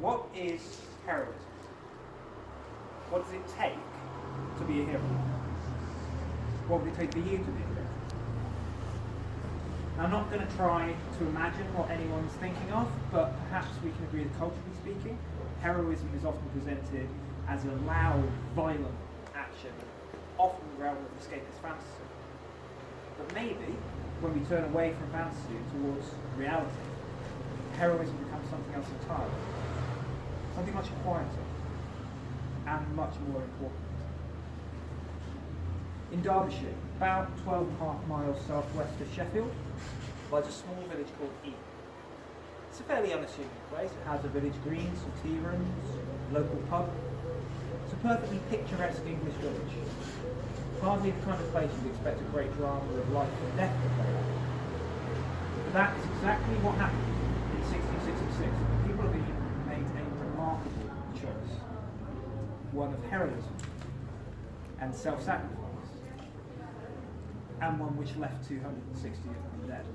What is heroism? What does it take to be a hero? What would it take for you to be a hero? Now, I'm not going to try to imagine what anyone's thinking of, but perhaps we can agree that culturally speaking, heroism is often presented as a loud, violent action, often in the realm of escapist fantasy. But maybe, when we turn away from fantasy towards reality, heroism becomes something else entirely. Something much quieter and much more important. In Derbyshire, about 12.5 miles southwest of Sheffield, lies a small village called Eyam. It's a fairly unassuming place. It has a village green, some tea rooms, local pub. It's a perfectly picturesque English village. Hardly the kind of place you'd expect a great drama of life and death to play out. But that's exactly what happened in 1666. The people of Eyam made a remarkable choice. One of heroism and self-sacrifice, and one which left 260 of them dead.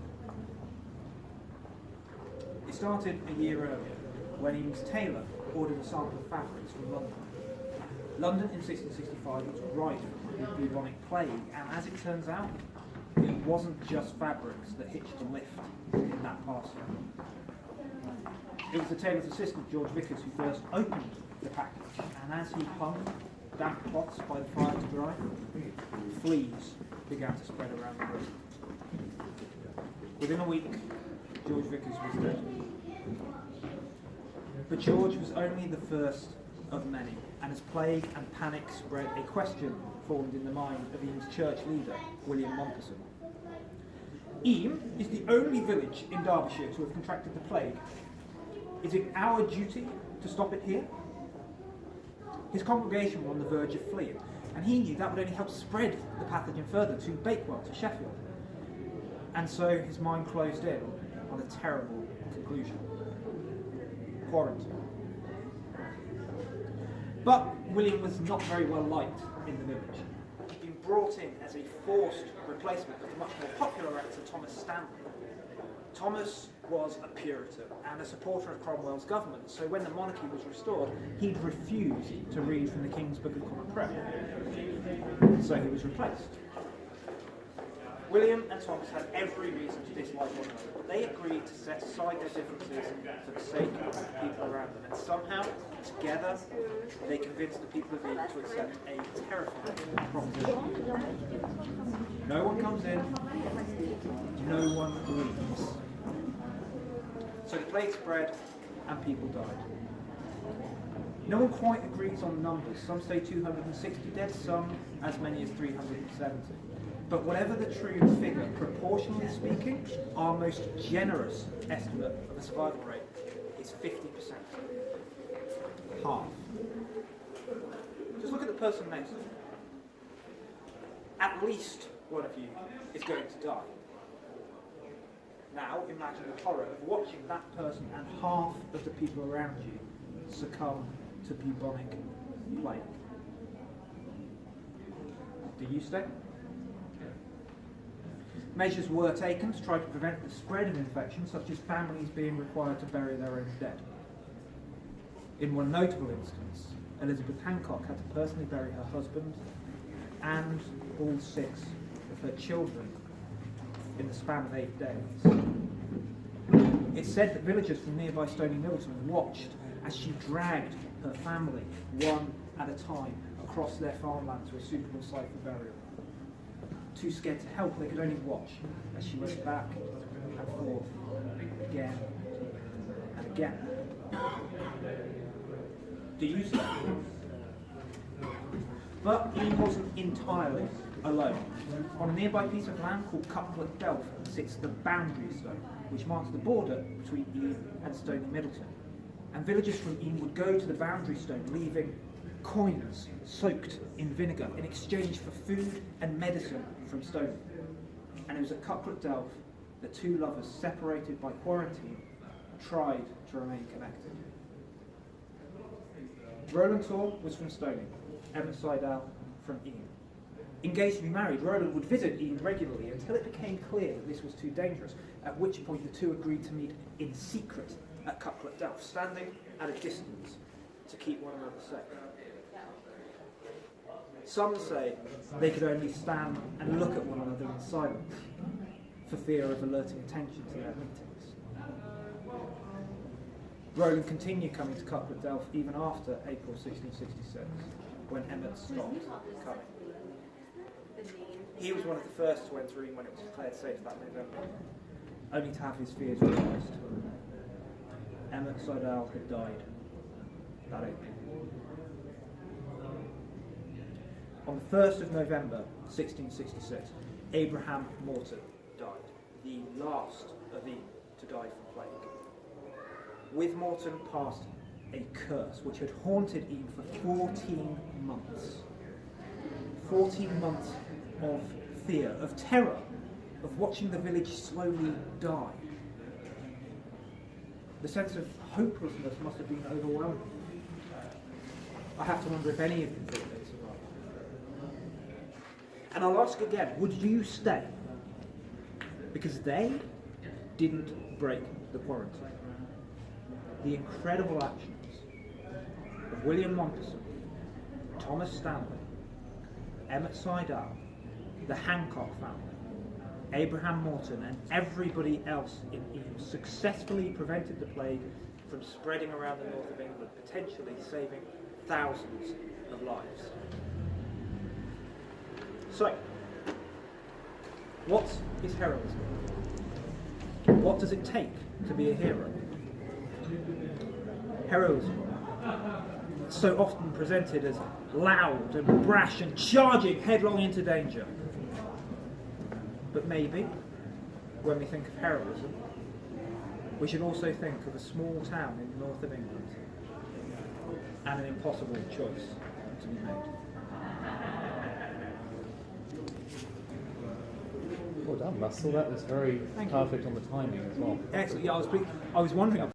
It started a year earlier, when Eyam's tailor ordered a sample of fabrics from London. London in 1665 was rife with bubonic plague, and as it turns out, it wasn't just fabrics that hitched a lift in that parcel. It was the tailor's assistant, George Vickers, who first opened the package, and as he hung damp cloths by the fire to dry, fleas began to spread around the room. Within a week, George Vickers was dead. But George was only the first of many, and as plague and panic spread, a question formed in the mind of Eyam's church leader, William Mompesson. Eyam is the only village in Derbyshire to have contracted the plague. Is it our duty to stop it here? His congregation were on the verge of fleeing, and he knew that would only help spread the pathogen further to Bakewell, to Sheffield. And so his mind closed in on a terrible conclusion. Quarantine. But William was not very well liked in the village. He'd been brought in as a forced replacement of the much more popular actor Thomas Stanley. Thomas was a Puritan and a supporter of Cromwell's government, so when the monarchy was restored, he'd refused to read from the King's Book of Common Prayer. So he was replaced. William and Thomas had every reason to dislike one another, but they agreed to set aside their differences for the sake of the people around them, and somehow, together, they convinced the people of Eyam to accept a terrifying proposition. No one comes in, no one leaves. So the plague spread and people died. No one quite agrees on numbers. Some say 260 dead, some as many as 370. But whatever the true figure, proportionally speaking, our most generous estimate of the survival rate is 50%. Half. Just look at the person next to you. At least one of you is going to die. Now imagine the horror of watching that person and half of the people around you succumb to bubonic plague. Do you stay? Measures were taken to try to prevent the spread of infection, such as families being required to bury their own dead. In one notable instance, Elizabeth Hancock had to personally bury her husband and all 6 of her children in the span of 8 days. It's said that villagers from nearby Stony Middleton watched as she dragged her family, one at a time, across their farmland to a suitable site for burial. Too scared to help, they could only watch as she went back and forth, again and again. Do you stay? But he wasn't entirely alone. On a nearby piece of land called Couplet Delph sits the boundary stone, which marks the border between Eyam and Stony Middleton. And villagers from Eyam would go to the boundary stone, leaving coins soaked in vinegar in exchange for food and medicine from Stony. And it was at Couplet Delph the 2 lovers, separated by quarantine, tried to remain connected. Roland Tor was from Stony, Emma Seidel from Eyam. Engaged to be married, Roland would visit Eyam regularly until it became clear that this was too dangerous, at which point the two agreed to meet in secret at Cucklet Delph, standing at a distance to keep one another safe. Some say they could only stand and look at one another in silence for fear of alerting attention to their meetings. Roland continued coming to Cucklet Delph even after April 1666, when Emmet stopped coming. He was one of the first to enter in when it was declared safe that November, only to have his fears realised. Emmet Seidel had died that April. On the 1st of November 1666, Abraham Morton died, the last of Eyam to die from plague. With Morton passed a curse which had haunted Eyam for 14 months. 14 months of fear, of terror, of watching the village slowly die. The sense of hopelessness must have been overwhelming. I have to wonder if any of them thought they'd survive. And I'll ask again, would you stay? Because they didn't break the quarantine. The incredible actions of William Mompesson, Thomas Stanley, Emmet Seidel, the Hancock family, Abraham Morton, and everybody else in Eyam successfully prevented the plague from spreading around the north of England, potentially saving thousands of lives. So, what is heroism? What does it take to be a hero? Heroism, so often presented as loud and brash and charging headlong into danger. But maybe, when we think of heroism, we should also think of a small town in the north of England and an impossible choice to be made. Well done, Russell. That was very perfect on the timing as well. Excellent. Yeah, I was wondering.